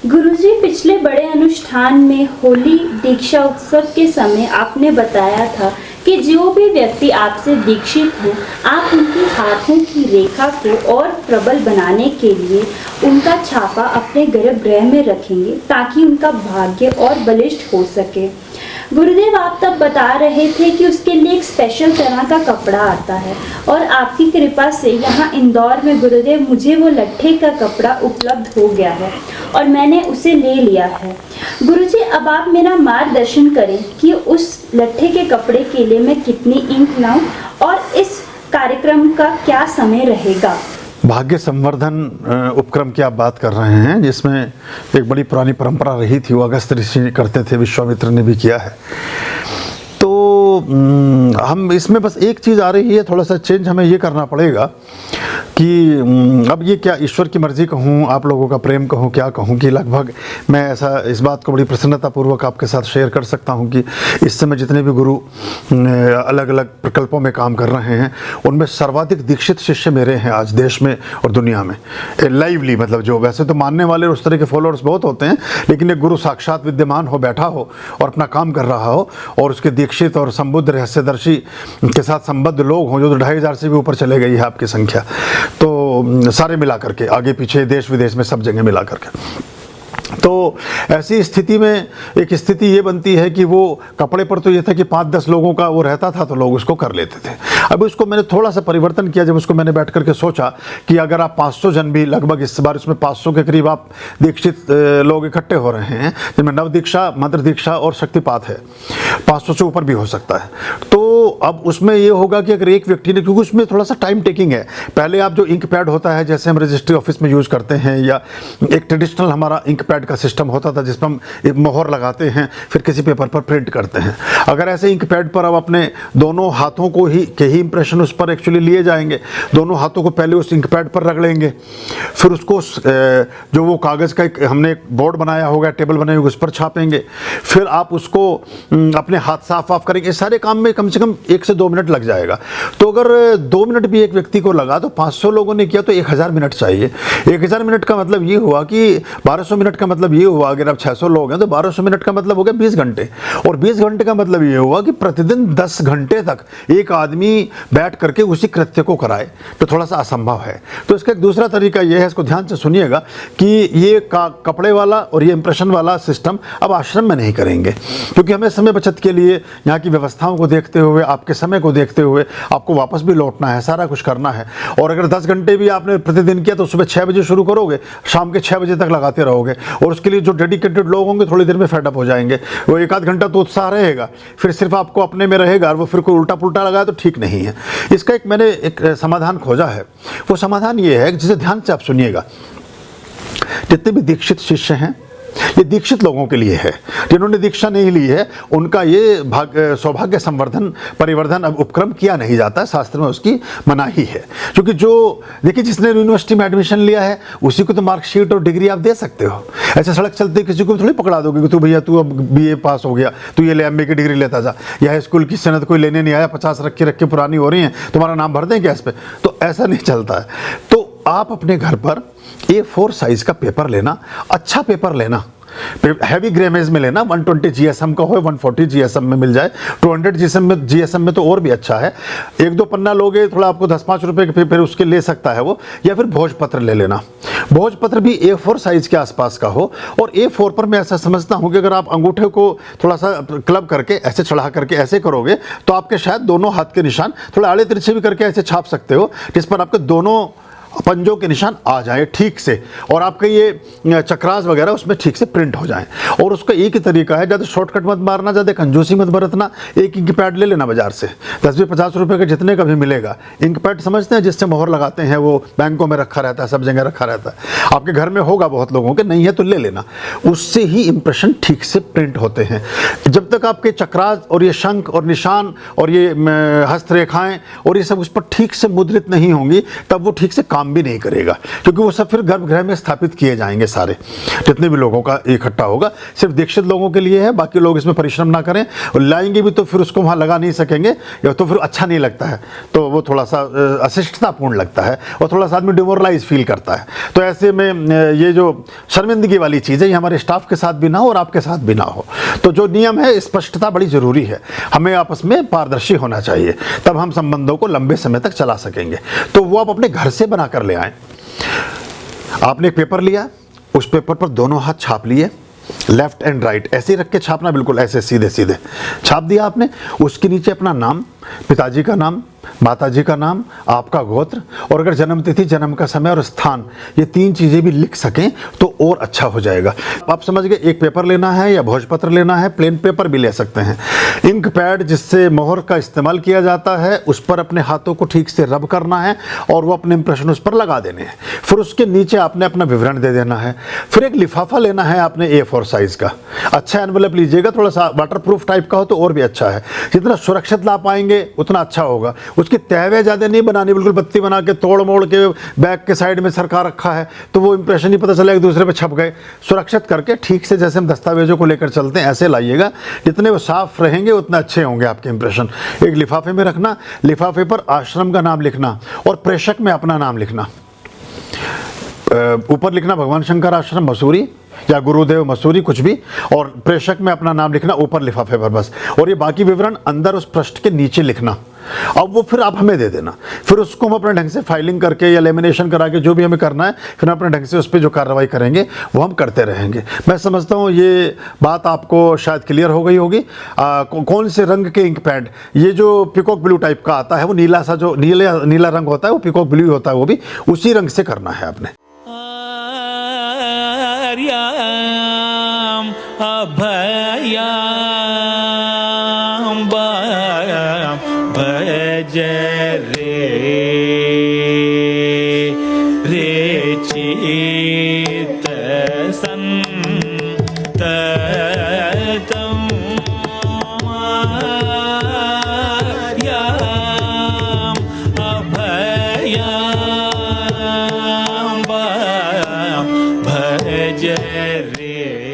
गुरुजी, पिछले बड़े अनुष्ठान में होली दीक्षा उत्सव के समय आपने बताया था कि जो भी व्यक्ति आपसे दीक्षित हैं, आप उनके हाथों की रेखा को और प्रबल बनाने के लिए उनका छापा अपने गर्भगृह में रखेंगे ताकि उनका भाग्य और बलिष्ठ हो सके। गुरुदेव, आप तब बता रहे थे कि उसके लिए एक स्पेशल तरह का कपड़ा आता है और आपकी कृपा से यहाँ इंदौर में गुरुदेव मुझे वो लट्ठे का कपड़ा उपलब्ध हो गया है और मैंने उसे ले लिया है। गुरुजी, अब आप मेरा मार्गदर्शन करें कि उस लट्ठे के कपड़े के लिए मैं कितनी इंक लाऊं और इस कार्यक्रम का क्या समय रहेगा। भाग्य संवर्धन उपक्रम की आप बात कर रहे हैं, जिसमें एक बड़ी पुरानी परंपरा रही थी, वो अगस्त ऋषि करते थे, विश्वामित्र ने भी किया है। तो हम इसमें बस एक चीज़ आ रही है, थोड़ा सा चेंज हमें ये करना पड़ेगा कि अब ये क्या ईश्वर की मर्ज़ी कहूँ, आप लोगों का प्रेम कहूँ, क्या कहूँ, कि लगभग मैं ऐसा इस बात को बड़ी प्रसन्नतापूर्वक आपके साथ शेयर कर सकता हूँ कि इस समय जितने भी गुरु अलग अलग प्रकल्पों में काम कर रहे हैं, उनमें सर्वाधिक दीक्षित शिष्य मेरे हैं आज देश में और दुनिया में। लाइवली, मतलब जो वैसे तो मानने वाले उस तरह के फॉलोअर्स बहुत होते हैं, लेकिन एक गुरु साक्षात विद्यमान हो, बैठा हो और अपना काम कर रहा हो और उसके दीक्षित और संबुद्ध रहस्यदर्शी के साथ संबद्ध लोग हों, जो 2500 से भी ऊपर चले गई है आपकी संख्या, तो सारे मिला करके, आगे पीछे देश विदेश में सब जगह मिला करके। तो ऐसी स्थिति में एक स्थिति ये बनती है कि वो कपड़े पर तो ये था कि 5-10 लोगों का वो रहता था तो लोग उसको कर लेते थे। अब उसको मैंने थोड़ा सा परिवर्तन किया, जब उसको मैंने बैठ करके सोचा कि अगर आप 500 जन भी, लगभग इस बार उसमें 500 के करीब आप दीक्षित लोग इकट्ठे हो रहे हैं, जिनमें नव दीक्षा, मंत्र दीक्षा और शक्तिपात है, 500 से ऊपर भी हो सकता है। तो अब उसमें ये होगा कि अगर एक व्यक्ति ने, क्योंकि उसमें थोड़ा सा टाइम टेकिंग है, पहले आप जो इंक पैड होता है जैसे हम रजिस्ट्री ऑफिस में यूज़ करते हैं, या एक ट्रेडिशनल हमारा इंक पैड का सिस्टम होता था जिस पर हम एक मोहर लगाते हैं फिर किसी पेपर पर प्रिंट करते हैं, अगर ऐसे इंक पैड पर अब अपने दोनों हाथों को ही के ही इंप्रेशन उस पर एक्चुअली लिए जाएंगे, दोनों हाथों को पहले उस इंक पैड पर रख लेंगे, फिर उसको जो वो कागज़ का एक हमने एक बोर्ड बनाया होगा, टेबल बनाई होगी, उस पर छापेंगे, फिर आप उसको अपने हाथ साफ वाफ करेंगे। इस सारे काम में कम से कम 1 से 2 मिनट लग जाएगा। तो अगर 2 मिनट भी एक व्यक्ति को लगा तो 500 लोगों ने किया तो 1000 मिनट चाहिए। 1000 मिनट का मतलब ये हुआ कि 1200 मिनट का मतलब ये हुआ, अगर आप 600 लोग हैं तो 1200 मिनट का मतलब हो गया 20 घंटे, और 20 घंटे का मतलब ये हुआ कि प्रतिदिन 10 घंटे तक एक आदमी बैठ करके उसी कृत्य को कराए, तो थोड़ा सा असंभव है। तो इसका एक दूसरा तरीका ये है, इसको ध्यान से सुनिएगा, कि ये कपड़े वाला और ये इंप्रेशन वाला सिस्टम अब आश्रम में नहीं करेंगे, क्योंकि हमें समय बचत के लिए यहाँ की व्यवस्थाओं को देखते हुए, आपके समय को देखते हुए, आपको वापस भी लौटना है, सारा कुछ करना है। और अगर 10 घंटे भी आपने प्रतिदिन किया तो सुबह 6 बजे शुरू करोगे, शाम के 6 बजे तक लगाते रहोगे, और उसके लिए जो डेडिकेटेड लोग होंगे थोड़ी देर में फेडअप हो जाएंगे। वो 1-आध घंटा तो उत्साह रहेगा, फिर सिर्फ आपको अपने में रहेगा, और वो फिर कोई उल्टा पुल्टा लगाए तो ठीक नहीं है। इसका एक मैंने एक समाधान खोजा है। वो समाधान ये है, जिसे ध्यान से आप सुनिएगा। जितने भी दीक्षित शिष्य हैं, ये दीक्षित लोगों के लिए है। जिन्होंने दीक्षा नहीं ली है उनका ये सौभाग्य संवर्धन परिवर्धन अब उपक्रम किया नहीं जाता, शास्त्र में उसकी मनाही है। क्योंकि जो देखिए, जिसने यूनिवर्सिटी में एडमिशन लिया है उसी को तो मार्कशीट और डिग्री आप दे सकते हो। ऐसे सड़क चलते किसी को थोड़ी पकड़ा दोगे कि तू भैया तू अब BA पास हो गया, तू ये ले MA की डिग्री लेता जा, या स्कूल की सनद कोई लेने नहीं आया, 50 रख के पुरानी हो रही हैं, तुम्हारा नाम भर दें गैस पे, तो ऐसा नहीं चलता है। तो आप अपने घर पर A4 साइज का पेपर लेना, अच्छा पेपर लेना, हैवी ग्रेमेज में लेना, 120 GSM का हो, 140 GSM में मिल जाए, 200 GSM में तो और भी अच्छा है। 1-2 पन्ना लोगे थोड़ा आपको 10-5 रुपए के फिर उसके ले सकता है वो, या फिर भोजपत्र ले लेना। भोजपत्र भी A4 साइज के आसपास का हो, और A4 पर मैं ऐसा समझता हूँ कि अगर आप अंगूठे को थोड़ा सा क्लब करके ऐसे चढ़ा करके ऐसे करोगे तो आपके शायद दोनों हाथ के निशान थोड़ा आड़े तिरछे भी करके ऐसे छाप सकते हो, जिस पर आपके दोनों पंजों के निशान आ जाए ठीक से, और आपके ये चक्रास वगैरह उसमें ठीक से प्रिंट हो जाएं। और उसका एक ही तरीका है, ज़्यादा शॉर्टकट मत मारना, ज़्यादा कंजूसी मत बरतना। एक इंक पैड ले लेना बाजार से, 10-50 रुपये का जितने का भी मिलेगा। इंक पैड समझते हैं जिससे मोहर लगाते हैं, वो बैंकों में रखा रहता है, सब जगह रखा रहता है, आपके घर में होगा बहुत लोगों के, नहीं है तो ले लेना। उससे ही इंप्रेशन ठीक से प्रिंट होते हैं। जब तक आपके चक्रास और ये शंख और निशान और ये हस्तरेखाएँ और ये सब उस पर ठीक से मुद्रित नहीं होंगी, तब वो ठीक से काम काम भी नहीं करेगा, क्योंकि वो सब फिर गर्भगृह में स्थापित किए जाएंगे सारे, जितने भी लोगों का इकट्ठा होगा सिर्फ दीक्षित लोगों के लिए है, बाकी लोग इसमें परिश्रम ना करें, और लाएंगे भी तो फिर उसको वहाँ लगा नहीं सकेंगे, या तो फिर अच्छा नहीं लगता है, तो वो थोड़ा सा अशिष्टतापूर्ण लगता है और थोड़ा सा आदमी डिमोरलाइज फील करता है। तो ऐसे में ये जो शर्मिंदगी वाली चीज़ है ये हमारे स्टाफ के साथ भी ना हो और आपके साथ भी ना हो। तो जो नियम है, स्पष्टता बड़ी ज़रूरी है, हमें आपस में पारदर्शी होना चाहिए, तब हम संबंधों को लंबे समय तक चला सकेंगे। तो वो आप अपने घर से बना कर ले आएँ। आपने एक पेपर लिया, उस पेपर पर दोनों हाथ छाप लिए, लेफ्ट एंड राइट ऐसे ही रख के छापना, बिल्कुल ऐसे सीधे सीधे छाप दिया आपने। उसके नीचे अपना नाम, पिताजी का नाम, माताजी का नाम, आपका गोत्र, और अगर जन्म तिथि, जन्म का समय और स्थान, ये 3 चीज़ें भी लिख सकें तो और अच्छा हो जाएगा। आप समझ गए, एक पेपर लेना है या भोजपत्र लेना है, प्लेन पेपर भी ले सकते हैं। इंक पैड जिससे मोहर का इस्तेमाल किया जाता है, उस पर अपने हाथों को ठीक से रब करना है और वो अपने इंप्रेशन उस पर लगा देने हैं। फिर उसके नीचे आपने अपना विवरण दे देना है। फिर एक लिफाफा लेना है आपने A4 साइज़ का, अच्छा एनवेलप लीजिएगा, थोड़ा सा वाटरप्रूफ टाइप का हो तो और भी अच्छा है। जितना सुरक्षित ला पाएंगे उतना अच्छा होगा। उसकी तहवे ज़्यादा नहीं बनानी, बिल्कुल बत्ती बना के तोड़ मोड़ के बैग के साइड में सरका रखा है तो वो इंप्रेशन ही पता चला एक दूसरे पे छप गए। सुरक्षित करके ठीक से जैसे हम दस्तावेजों को लेकर चलते हैं ऐसे लाइएगा, जितने वो साफ रहेंगे उतना अच्छे होंगे आपके इंप्रेशन। एक लिफाफे में रखना, लिफाफे पर आश्रम का नाम लिखना और प्रेषक में अपना नाम लिखना। ऊपर लिखना भगवान शंकर आश्रम मसूरी या गुरुदेव मसूरी, कुछ भी, और प्रेषक में अपना नाम लिखना ऊपर लिफाफे पर बस। और ये बाकी विवरण अंदर उस पृष्ठ के नीचे लिखना। अब वो फिर आप हमें दे देना, फिर उसको हम अपने ढंग से फाइलिंग करके या लेमिनेशन करा के जो भी हमें करना है, फिर अपने ढंग से उस पर जो कार्रवाई करेंगे वो हम करते रहेंगे। मैं समझता हूँ ये बात आपको शायद क्लियर हो गई होगी। कौन से रंग के इंक पैड, ये जो पिकॉक ब्लू टाइप का आता है, वो नीला सा जो नीला रंग होता है वो पिकॉक ब्लू होता है, वो भी उसी रंग से करना है आपने। अभयाम भज रे चित संततम अभयाम भज रे